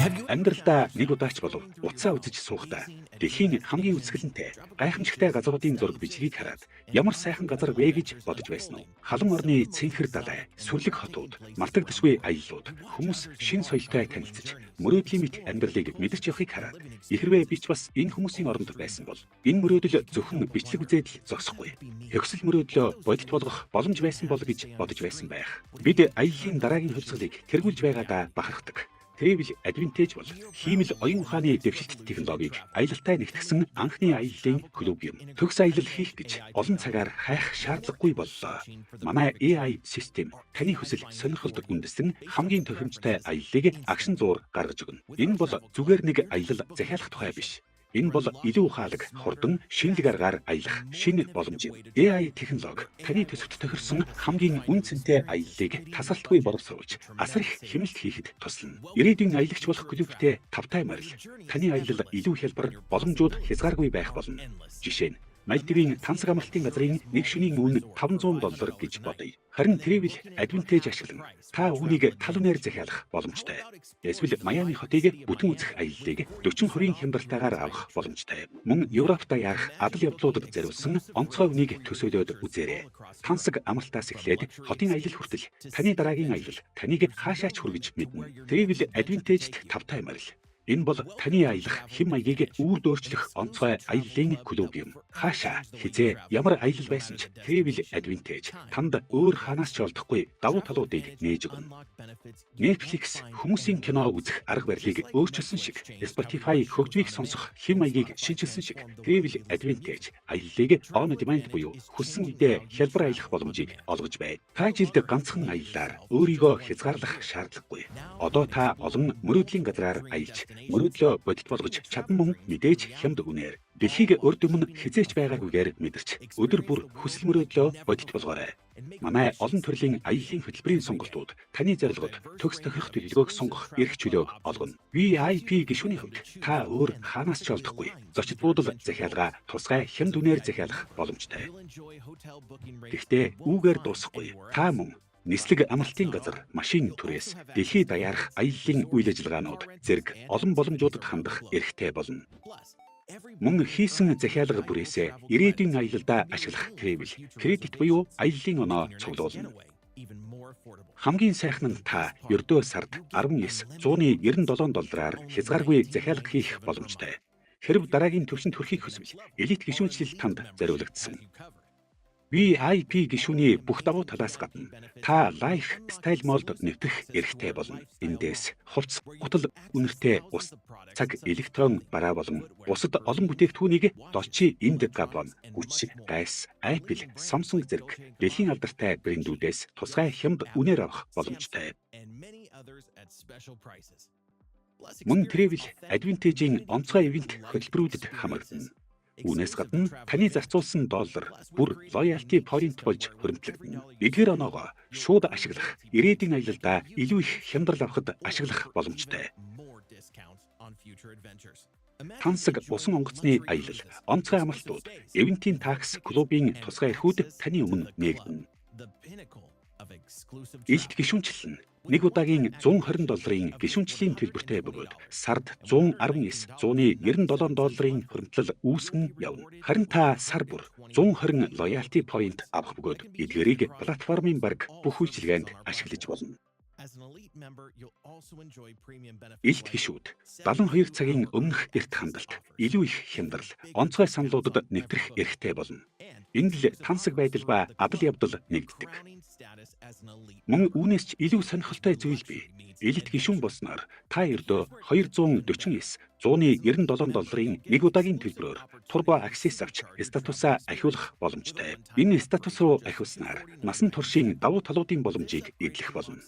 Амьдралдаа нэг удаач болов уцаа үзэж суухдаа дэлхийн хамгийн үсгэлэнтэй гайхамшигтай газруудын зураг бичлэгийг хараад ямар сайхан газар вэ гэж бодож байсан уу? Халуун орны цэнхэр далай, сүрлэг хотууд, мартагдашгүй аяллууд, хүмүүс шин соёлтой танилцж, мөрөөдлийн мэт амьдралыг мэдэрч явахыг хараад ихэрвээ би ч бас энэ хүмүүсийн оронд байсан бол энэ мөрөөдөл зөвхөн бичлэг үзээд л зогсохгүй. Хөгсөл мөрөөдлөө бодит болгох боломж байсан бол гэж бодож байсан байх. Бид аяллаа дараагийн хувьцлыг тэргүүлж байгаадаа бахархдаг. Travel Advantage бол хиймэл оюун ухааны дэвшилт технологиг аялалтай нэгтгсэн анхны аяллаа клуб юм. Төгс аялал хийх гэж олон цагаар хайх шаардлагагүй боллоо. Манай AI систем таны хүсэл сонирхолд үндэстэн хамгийн тохиромжтой аяллыг агшин зуур гаргаж өгнө. Энэ бол зүгээр нэг аялал захиалах тухай биш. Энэ бол илүү ухаалаг, хурдан, шинэлэг аргаар аялах шинэ боломж юм. AI технологи таны төсөвт тохирсон хамгийн үнцэнтэй аяллыг тасралтгүй боловсруулж, асар их хэмнэлт хийхэд туслана. Ирээдүйн аялагч болох клубтэй тавтай морил. Таны аялал илүү хялбар, боломжууд хязгааргүй байх болно. Жишээ нь Мальдивийн тансаг амралтын газрын нэг шөнийн үн $500 гэж бодъё. Харин Travel Advantage ашиглан та үүнийг тал үнээр захиалах боломжтой. Эсвэл Майами хотыг бүтэн үзэх аяллыг 40 хүрийн хямдралтайгаар авах боломжтой. Мөн Европт даяарх адал явдлуудад зориулсан онцгой үнийг төсөөлөд үзээрэй. Тансаг амралтаас эхлээд хотын аялал хүртэл таны дараагийн аялал таныг хаашаач хүргэж мэднэ. Travel Advantage-д тавтай морил. Энэ бол таны аялах хэм маягийг үүрд өөрчлөх онцгой аяллаа клуб юм. Хаашаа, хизээ, ямар аялал байсан ч Travel Advantage танд өөр хаанаас ч олдохгүй давуу талуудыг нээж өгнө. Netflix хүмүүсийн кино үзэх арга барилыг өөрчилсөн шиг, Spotify хөгжмийг сонсох хэм маягийг шинжилсэн шиг Travel Advantage аяллыг on demand буюу хүссэн үедээ хялбар аялах боломжийг олгож байна. Та жилд ганцхан аяллаар өөрийгөө хязгаарлах шаардлагагүй. Одоо та олон мөрөөдлийн газраар аялж мөрөөдлөө бодит болгож чадсан мөн мэдээж хямд үнээр дэлхийг урд өмнө хизээч байгаагүйгээр мэдэрч өдөр бүр хүсэл мөрөөдлөө бодит болгоорой. Манай олон төрлийн аяллаа хөтөлбөрийн сонголтууд таны зорилгод төгс тохирох төлөвлөгөөг сонгох эрх чөлөө олгоно. VIP гишүүний хувьд та өөр хаанаас ч олдохгүй зочид буудал захиалга тусгай хямд үнээр захиалах боломжтой. Гэхдээ үүгээр дуусахгүй. Та мөн нислэг амралтын газар, машин түрээс дэлхийд даяарх аяллаа үйл ажиллагаанууд зэрэг олон боломжуудад хандах эрхтэй болно. Мөн хийсэн захиалга бүрээсээ ирээдүйн аялалдаа ашиглах Travel кредит буюу аяллаа оноо цуглуулна. Хамгийн сайхан нь та ердөө сард 19,197 хязгааргүй захиалга хийх боломжтой. Хэрв дараагийн төвшөнд хүрэхийг хүсвэл элит гишүүнчлэл танд зориулагдсан. VIP гишүүний бүх давуу талаас гадна та Lifestyle Mall-д нэвтрэх эрхтэй болно. Эндээс хувцас, гутал үнэртэй ус, цаг, электрон бараа болон бусад олон бүтээгдэхүүнийг Dolce & Gabbana, Gucci, Guess, Apple, Samsung зэрэг дэлхийн алдартай брэндүүдээс тусгай хямд үнээр авах боломжтой. Мөн Travel Advantage-ийн онцгой ивент хөтөлбөрүүдэд хамрагдана. Үүнээс гадна таны зарцуулсан доллар бүр loyalty point болж хөрөмтлөгдөнө. Эдгээр оноогоо шууд ашиглах, ирээдүйн аялалдаа илүү их хямдрал авахд ашиглах боломжтой. Тансаг усан онгоцны аялал, онцгой амралтууд, ивентийн такс клубын тусгай эрхүүд таны өмнө нээгдэнэ. Илт гишүүнчлэл нь нэг удаагийн $120 гишүүнчлийн төлбөртэй бөгөөд сард $119,197 хөрөмтлөл үүсгэн явна. Харин та сар бүр 120 loyalty point авах бөгөөд эдгээрийг платформын бараг бүх үйлчилгээнд ашиглаж болно. Илт гишүүд 72 цагийн өмнөх эрт хандалт, илүү их хямдрал, онцгой саналуудад нэвтрэх эрхтэй болно. Энд л тансаг байдал ба адал явдал нэгддэг. Мөн үүнээс ч илүү сонирхолтой зүйл бий. Элит гишүүн болсноор та ердөө $249,197 нэг удаагийн төлбөрөөр турбо аксес авч статусаа ахиулах боломжтой. Энэ статус руу ахиулснаар насан туршийн давуу талуудын боломжийг эдлэх болно.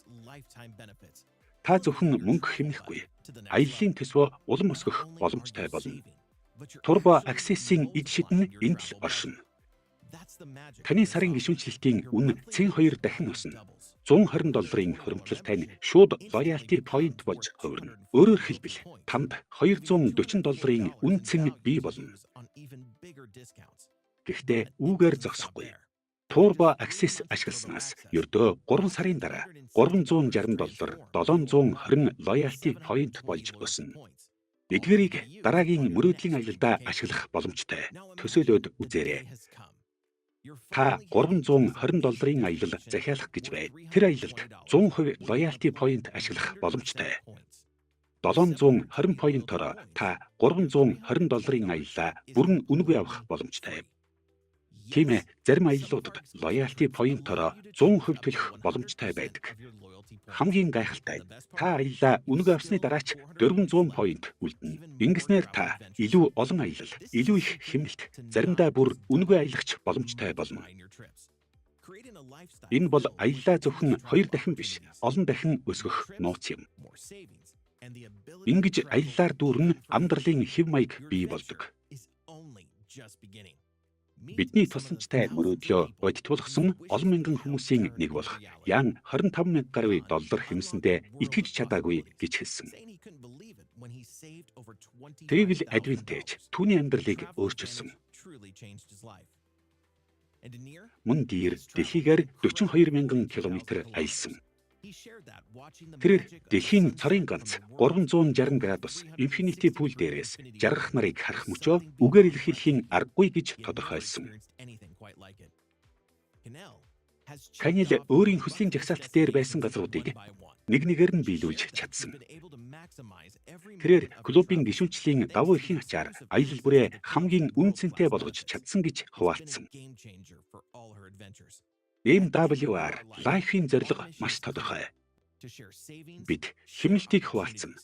Та зөвхөн мөнгө хэмнэхгүй, аяллаа төсвөө улам өсгөх боломжтой болно. Турбо аксессийн эд шидэн энд л оршино. Таны сарын гишүүнчлэлтийн үн цэн 2 дахин өснө. $120 хөрөмтлөлтэй нь шууд loyalty point болж хувирна. Өөрөөр хэлбэл танд $240 үн цэн бий болно. Гэхдээ үүгээр зогсохгүй. Turbo Access ашигласнаас ердөө 3 сарын дараа $360, $720 loyalty point болж өснө. Эдгээрийг дараагийн мөрөөдлийн аялалдаа ашиглах боломжтой. Төсөөлөд үзээрэй. Та $320 аялал захиалах гэж бай. Тэр аялалд 100% loyalty point ашиглах боломжтой. $720 поинтоор та $320 аяллаа бүрэн үнэгүй авах боломжтой. Тийм ээ, зарим аяллуудад loyalty point-ороо 100% төлөх боломжтой байдаг. Хамгийн гайхалтай, та аяллаа үнэгүй авсны дараа ч 400 point үлдэнэ. Ингэснээр та илүү олон аялал, илүү их хэмнэлт, заримдаа бүр үнэгүй аялагч боломжтой болно. Энэ бол аяллаа зөвхөн 2 дахин биш, олон дахин өсгөх нууц юм. Ингэж аяллаар дүүрэн амьдралын хэв маяг бий болдог. Бидний тусламжтай мөрөөдлөө бодитуулсан олон мянган хүмүүсийн нэг болох Ян $25,000 хэмсэндээ итгэж чадаагүй гэж хэлсэн. Тэгвэл Advantage түүний амьдралыг өөрчилсөн. Мөн Дир дэлхийгээр 42,000 км аялсан. Тэрээр дэлхийн цорын ганц 360 градус Infinity Pool дээрээс жаргах нарыг харах мөчөө үгээр илэрхийлэхийн аргагүй гэж тодорхойлсон. Канил өөрийн хүслийн жагсаалт дээр байсан газруудыг нэг нэгээр нь биелүүлж чадсан. Тэрээр клубын гишүүнчлийн давуу эрхийн ачаар аялал бүрээ хамгийн үнцэнтэй болгож чадсан гэж хуваалцсан. MWR Life-ийн зорилго маш тодорхой. Бид хэмнэлтийг хуваалцсан.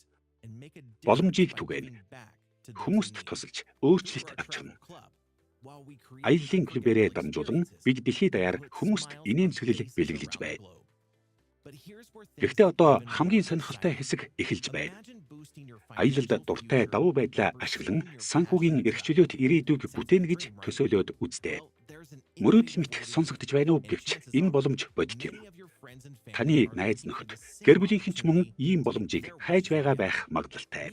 Боломжийг түгээн хүмүүст тусалж өөрчлөлт авчирна. Аяллаа клубээрээ дамжуулан бид дэлхийд даяар хүмүүст инээмсэглэл бэлэглэж байна. Гэхдээ одоо хамгийн сонирхолтой хэсэг эхэлж байна. Аялалд дуртай давуу байдлаа ашиглан санхүүгийн эрх чөлөөт ирээдүйг бүтээнэ гэж төсөөлөд үзтээ. Мөрөөдөл мэт сонсогдож байна уу гэвч энэ боломж бодит юм. Таны найз нөхөд, гэр бүлийнхэн ч мөн ийм боломжийг хайж байгаа байх магадлалтай.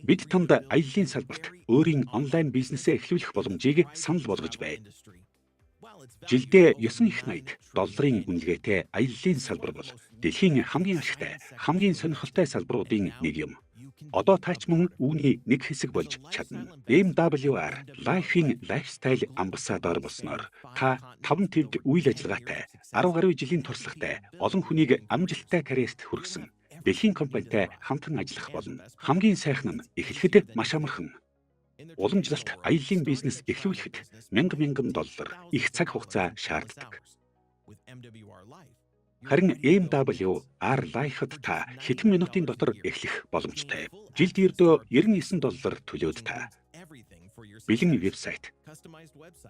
Бид танд аяллаа салбарт өөрийн онлайн бизнесээ эхлүүлэх боломжийг санал болгож байна. Жилдээ $980 үнэлгээтэй аяллаа салбар бол дэлхийн хамгийн ашигтай, хамгийн сонирхолтой салбаруудын нэг юм. Одоо та ч мөн үүний нэг хэсэг болж чадна. MWR Life-ийн lifestyle амбассадор болсноор та 5 твд үйл ажиллагаатай, 10 гаруй жилийн туршлагатай, олон хүнийг амжилттай карьерт хүргэсэн дэлхийн компанитай хамтран ажиллах болно. Хамгийн сайхан нь эхлэхэд маш амархан. Уламжлалт аяллаа бизнес эхлүүлэхэд $1,000 их цаг хугацаа шаарддаг. Харин MWR Life-д та хэдэн минутын дотор эхлэх боломжтой. Жилд ердөө $99 төлөөд та бэлэн вебсайт,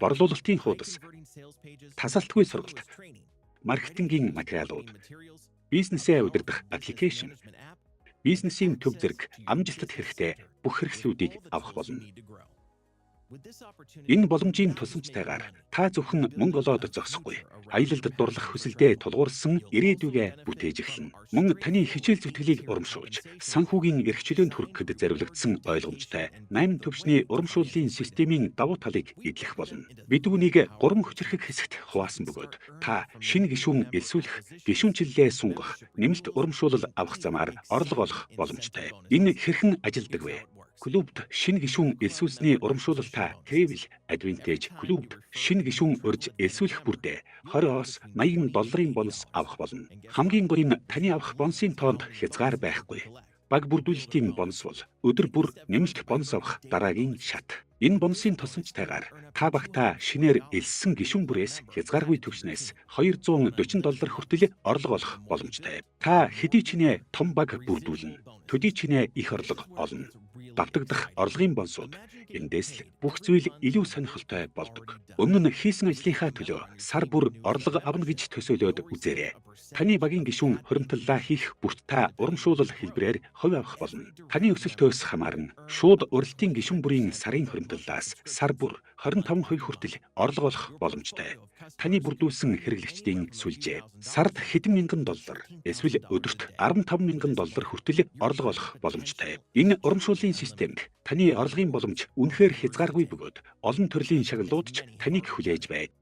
борлуулалтын хуудас, тасалтгүй сургалт, маркетингийн материалууд, бизнесээ удирдах аппликейшн, бизнесийн төв зэрэг амжилтад хэрэгтэй бүх хэрэгслүүдийг авах болно. Энэ боломжийн тусламжтайгаар та зөвхөн мөнгө олоод зогсохгүй. Аялалд дурлах хүсэлдээ тулгуурсан ирээдүгэ бүтээж эхэлнэ. Мөн таны хичээл зүтгэлийг урамшуулж, санхүүгийн эрх чөлөөнд хүрэхэд зориулагдсан ойлгомжтой 8 төвчний урамшууллын системийн давуу талыг эдлэх болно. Бид үүнийг 3 хүчирхэг хэсэгт хуваасан бөгөөд та шинэ гишүүн элсүүлэх, гишүүнчлэлээ сунгах, нэмэлт урамшуулал авах замаар орлого олох боломжтой. Энэ хэрхэн ажилдаг вэ? Клубд шинэ гишүүн элсүүлсний урамшуулалтаа Travel Advantage клубд шинэ гишүүн урьж элсүүлэх бүрдээ $20-80 бонус авах болно. Хамгийн гол нь таны авах бонусын тоонд хязгаар байхгүй. Баг бүрдүүлэлтийн бонус бол өдөр бүр нэмэлт бонус авах дараагийн шат. Энэ бонусын тусламжтайгаар та багтаа шинээр элссэн гишүүн бүрээс хязгааргүй түвшнээс $240 хүртэл орлого олох боломжтой. Та хэдий ч нэ том баг бүрдүүлнэ. Төдий ч нэ их орлого олно. Давтагдах орлогын бонусууд эндээс л бүх зүйл илүү сонирхолтой болдог. Өмнө нь хийсэн ажлынхаа төлөө сар бүр орлого авна гэж төсөөлөд үзээрэй. Таны багийн гишүүн хуримтлалаа хийх бүрт та урамшуулал хэлбэрээр хувь авах болно. Таны өсөлтөөс хамааран шууд уралтын гишүүн бүрийн сарын хуримтлалаас сар бүр 25% хүртэл орлого олох боломжтой. Таны бүрдүүлсэн хэрэглэгчдийн сүлжээ сард хэдэн мянган доллар эсвэл өдөрт $15,000 хүртэл орлого олох боломжтой. Энэ урамшууллын системд таны орлогын боломж үнэхээр хязгааргүй бөгөөд олон төрлийн шагналууд ч таныг хүлээж байна.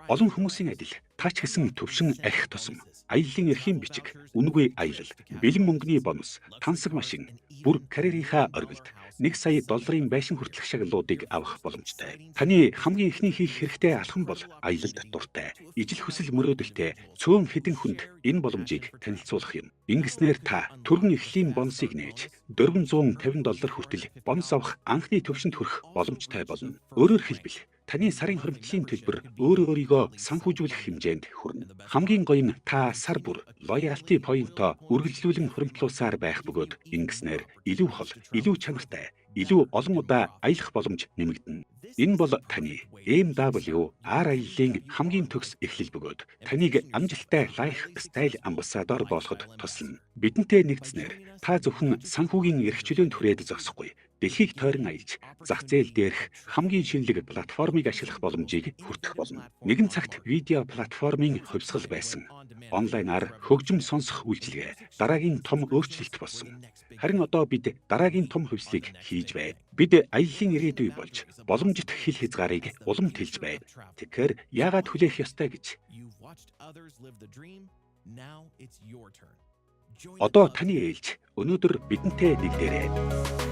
Олон хүмүүсийн адил таач гэсэн төвшин архи тусам, аяллаа эрхийн бичиг, үнэгүй аялал, бэлэн мөнгөний бонус, тансаг машин, бүр карьерийнхаа оргилд $1 сая байшин хүртэлх шагналуудыг авах боломжтой. Таны хамгийн ихний хийх хэрэгтэй алхам бол аялалд дуртай, ижил хүсэл мөрөөдөлтэй цөөн хэдэн хүнд энэ боломжийг танилцуулах юм. Ингэснээр та түргэн эхлийн бонусыг нээж $450 хүртэл бонус авах анхны төвшөнд хүрэх боломжтой болно. Өөрөөр хэлбэл таны сарын хуримтлалын төлбөр өөрийгөө санхүүжүүлэх хэмжээнд хүрнэ. Хамгийн гоё нь та сар бүр loyalty point-о үргэлжлүүлэн хуримтлуулсаар байх бөгөөд ингэснээр илүү хол, илүү чанартай, илүү олон удаа аялах боломж нэмэгдэнэ. Энэ бол таны BMW R аяллаа хамгийн төгс эхлэл бөгөөд таныг амжилттай лайфстайл амбассадор болоход туслана. Бидэнтэй нэгдснээр та зөвхөн санхүүгийн эрх чөлөөнд хүрээд зогсохгүй. Дэлхийг тойрон аялж, зах зээл дээрх хамгийн шинэлэг платформыг ашиглах боломжийг хүртэх болно. Нэгэн цагт видео платформын хувьсгал байсан. Онлайнаар хөгжим сонсох үйлчилгээ дараагийн том өөрчлөлт болсон. Харин одоо бид дараагийн том хувьслыг хийж байна. Бид аяллаа ирээдүй болж, боломжит хил хязгаарыг улам тэлж байна. Тэгэхээр яагаад хүлээх ёстой гэж? Одоо таны ээлж өнөөдөр бидэнтэй нэгдээрэй.